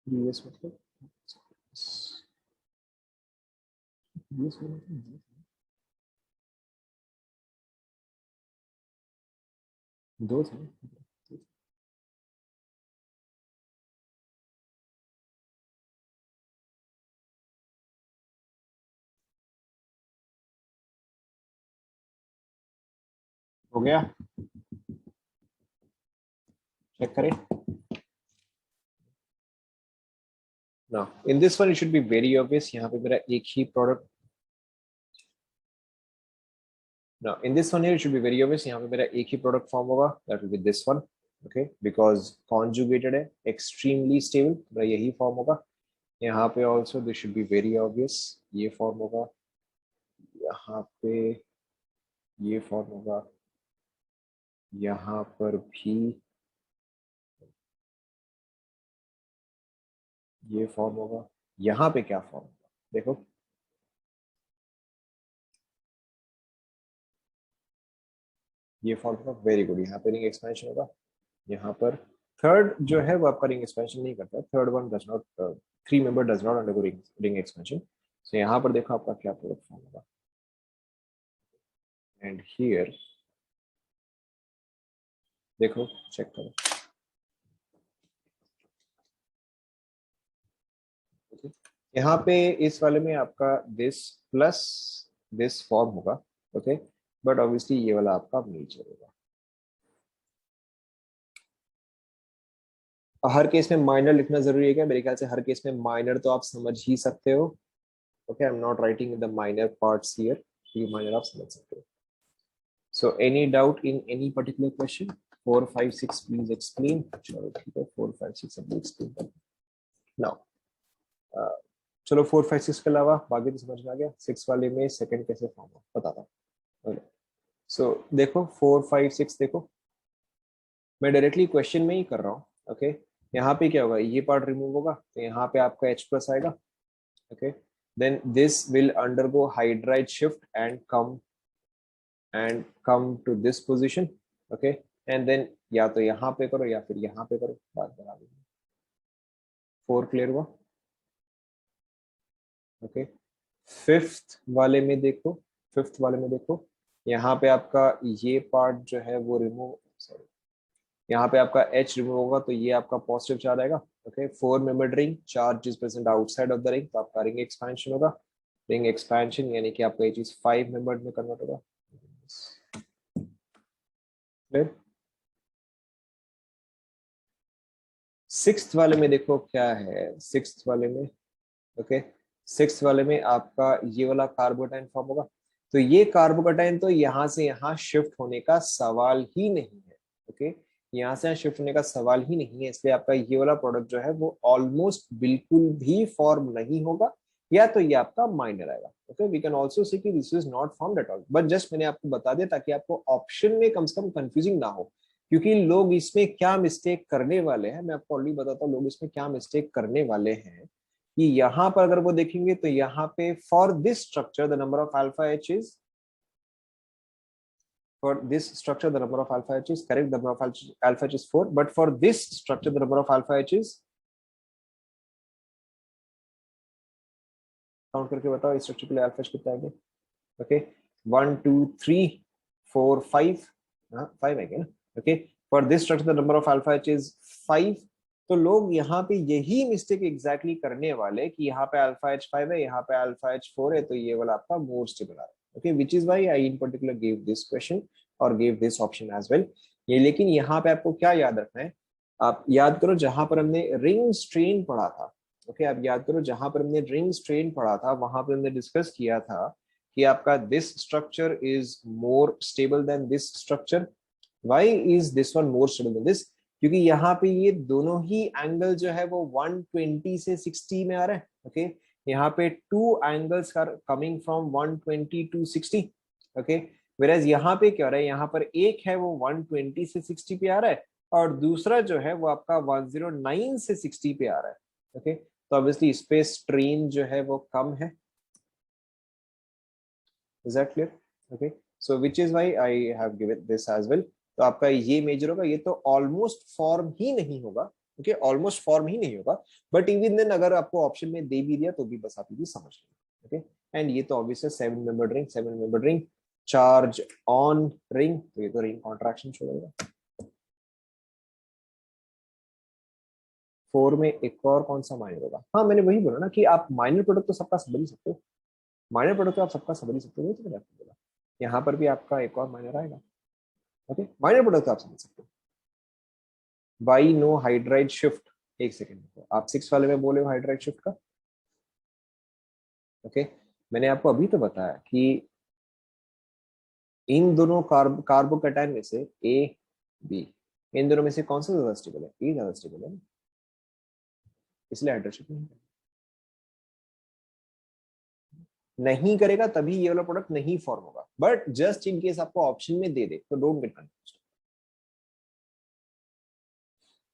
यूएस मतलब यूएस मतलब दो थे। हो गया, चेक करें ना। In this one it should be very obvious, यहाँ पे मेरा एक ही प्रोडक्ट ना। In this one it should be very obvious, यहाँ पे मेरा एक ही प्रोडक्ट फॉर्म होगा, that will B this one. Okay, because conjugated है, एक्सट्रीमली स्टेबल, मेरा यही फॉर्म होगा। यहाँ पे also this should be very obvious, ये फॉर्म होगा। यहाँ पे ये फॉर्म होगा, यहाँ पर भी ये फॉर्म होगा। यहाँ पे क्या फॉर्म होगा देखो, ये फॉर्म होगा, वेरी गुड। यहाँ पे रिंग एक्सपेंशन होगा। यहाँ पर थर्ड जो है वो आपका रिंग एक्सपेंशन नहीं करता, third one does not, three member does not undergo ring expansion. So यहाँ पर देखो आपका क्या प्रोडक्ट फॉर्म होगा, एंड हियर देखो, चेक करो। okay? यहाँ पे इस वाले में आपका दिस प्लस दिस फॉर्म होगा। ओके, बट ऑब्वियसली ये वाला आपका नीचे होगा। हर केस में माइनर लिखना जरूरी है क्या? मेरे ख्याल से हर केस में माइनर तो आप समझ ही सकते हो। Okay, I am not writing the minor parts here, ये माइनर आप समझ सकते हो। So any doubt in any particular question? 4 5 6 please explain. चलो ठीक है, 4 5 6 अभी एक्सप्लेन कर नाउ। चलो 4 5 6 के अलावा बाकी तो समझ में आ गया। 6 वाले में सेकंड कैसे फॉर्म हो बताता हूँ। सो देखो 4 5 6 देखो, मैं डायरेक्टली क्वेश्चन में ही कर रहा हूँ। ओके, यहाँ पे क्या होगा, ये पार्ट रिमूव होगा तो यहाँ पे आपका H प्लस आएगा। Okay, then this will undergo hydride shift and come to this position. Okay, and then या तो यहाँ पे करो या फिर यहाँ पे करो, बात बना दी। 4 क्लियर हुआ? ओके, फिफ्थ वाले में देखो, फिफ्थ वाले में देखो, यहाँ पे आपका ये पार्ट जो है वो रिमूव, सॉरी, यहाँ पे आपका H रिमूव होगा तो ये आपका पॉजिटिव चार्ज आएगा। Okay, 4 membered ring, charge is present outside of the ring, तो आपका रिंग एक्सपेंशन होगा। रिंग एक्सपेंशन यानी कि आपका ये चीज 5 मेंबर्ड में कन्वर्ट होगा। फिर सिक्स्थ वाले में देखो क्या है, सिक्स्थ वाले में, ओके, सिक्स्थ वाले में आपका ये वाला कार्बोटाइन फॉर्म होगा। तो ये कार्बोकेटाइन तो यहाँ से यहाँ शिफ्ट होने का सवाल ही नहीं है। ओके, यहाँ से यहाँ शिफ्ट होने का सवाल ही नहीं है, इसलिए आपका ये वाला प्रोडक्ट जो है वो ऑलमोस्ट बिल्कुल भी फॉर्म नहीं होगा, या तो ये आपका माइनर आएगा। Okay, we can also see कि this is not formed at all, but just मैंने आपको बता दिया ताकि आपको ऑप्शन में कम से कम कंफ्यूजिंग ना हो। क्योंकि लोग इसमें क्या मिस्टेक करने वाले हैं, मैं आपको ऑलरेडी बताता हूँ लोग इसमें क्या मिस्टेक करने वाले हैं। कि यहाँ पर अगर वो देखेंगे तो यहाँ पे for this structure the number of alpha H is, for this structure the number of alpha h is correct, the number of alpha h is 4, but for this structure the number of alpha h is, count करके बताओ इस structure के लिए alpha h कितना आएंगे? Okay, 1 2 3 4 5, हाँ 5 आएंगे ना। Okay, for this structure the number of alpha h is 5। तो लोग यहाँ पे यही मिस्टेक एग्जैक्टली करने वाले कि यहाँ पे अल्फा h 5 है, यहाँ पे अल्फा h 4 है, तो ये वाला आपका मोर स्टेबल आ रहा है। Okay, which is why I in particular give this question और give this option as well. ये लेकिन यहाँ पे आपको क्या याद रखना है, आप याद करो जहां पर हमने रिंग स्ट्रेन पढ़ा था। ओके, आप याद करो जहां पर हमने रिंग स्ट्रेन पढ़ा था, वहां पर हमने डिस्कस किया था कि आपका this structure is more stable then this structure. Why is this one more stable then this? क्योंकि यहाँ पे ये दोनों ही एंगल जो है वो 120 से 60 में आ रहा है. ओके, यहाँ पे two angles are coming from 120 to 60. Okay, whereas यहाँ पे क्या हो रहा है, यहाँ पर एक है वो 120 से 60 पे आ रहा है और दूसरा जो है वो आपका 109 से 60 पे आ रहा है. ओके, तो ऑब्वियसली इस पे स्ट्रेन जो है वो कम है. Is that clear? Okay, so which is why I have given this as well. तो आपका ये मेजर होगा, ये तो ऑलमोस्ट फॉर्म ही नहीं होगा. ओके, ऑलमोस्ट फॉर्म ही नहीं होगा, बट इवन देन अगर आपको ऑप्शन में दे भी दिया तो भी बस आप ये समझ लेंगे. ओके, एंड ये तो obviously 7 membered ring, charge on ring, तो ये तो रिंग कॉन्ट्रैक्शन छोड़ेगा. 4 में एक और कौन सा माइनर होगा? हाँ, मैंने वही बोला ना कि आप माइनर प्रोडक्ट तो सबका समझ ही सकते हो. माइनर प्रोडक्ट तो आप सबका समझ ही सकते हो, तो मैंने आपको बोला यहाँ पर भी आपका एक और माइनर आएगा. ओके, माइनर प्रोडक्ट तो आप समझ सकते हो. By no hydride shift. एक सेकेंड, आप 6 वाले में बोले हो हाइड्राइड शिफ्ट का. ओके, मैंने आपको अभी तो बताया कि इन दोनों कार्बोकैटायन में से ए बी, इन दोनों में से कौन सा ज्यादा स्टेबल है? ए ज्यादा स्टेबल है, इसलिए हाइड्राइड शिफ्ट नहीं करेगा, तभी ये वाला प्रोडक्ट नहीं फॉर्म होगा. बट जस्ट इन केस आपको ऑप्शन में दे दे तो don't get confused.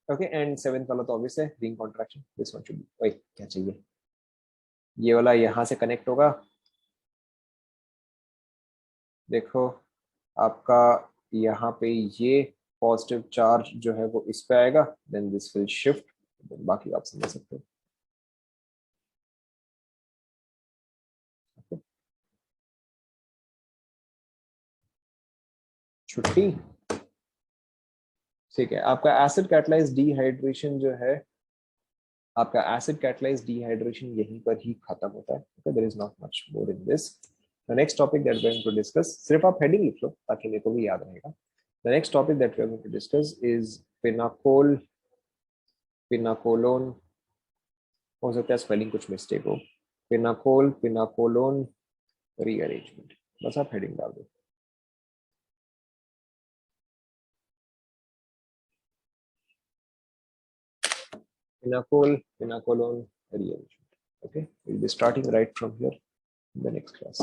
Okay, and 7th वाला तो ऑब्वियस है, ring contraction. This one should be, ओए क्या चाहिए, ये वाला यहां से कनेक्ट होगा. देखो आपका यहाँ पे ये पॉजिटिव चार्ज जो है वो इस पे आएगा, देन दिस विल शिफ्ट. बाकी आप समझ सकते हो. छुट्टी. ठीक है, आपका एसिड कैटलाइज डिहाइड्रेशन जो है, आपका एसिड कैटलाइज डिहाइड्रेशन यहीं पर ही खत्म होता है. Okay, there is not much more in this. The next topic that we are going to discuss, सिर्फ आप हेडिंग लिख लो ताकि मेरे को भी याद रहेगा. The next topic that we are going to discuss is pinacol, pinacolone. हो सकता है स्पेलिंग कुछ मिस्टेक हो. Pinacol, pinacolone rearrangement. बस आप हेडिंग डाल दो. Pinacol, Pinacolone rearrangement. Okay, we'll be starting right from here in the next class.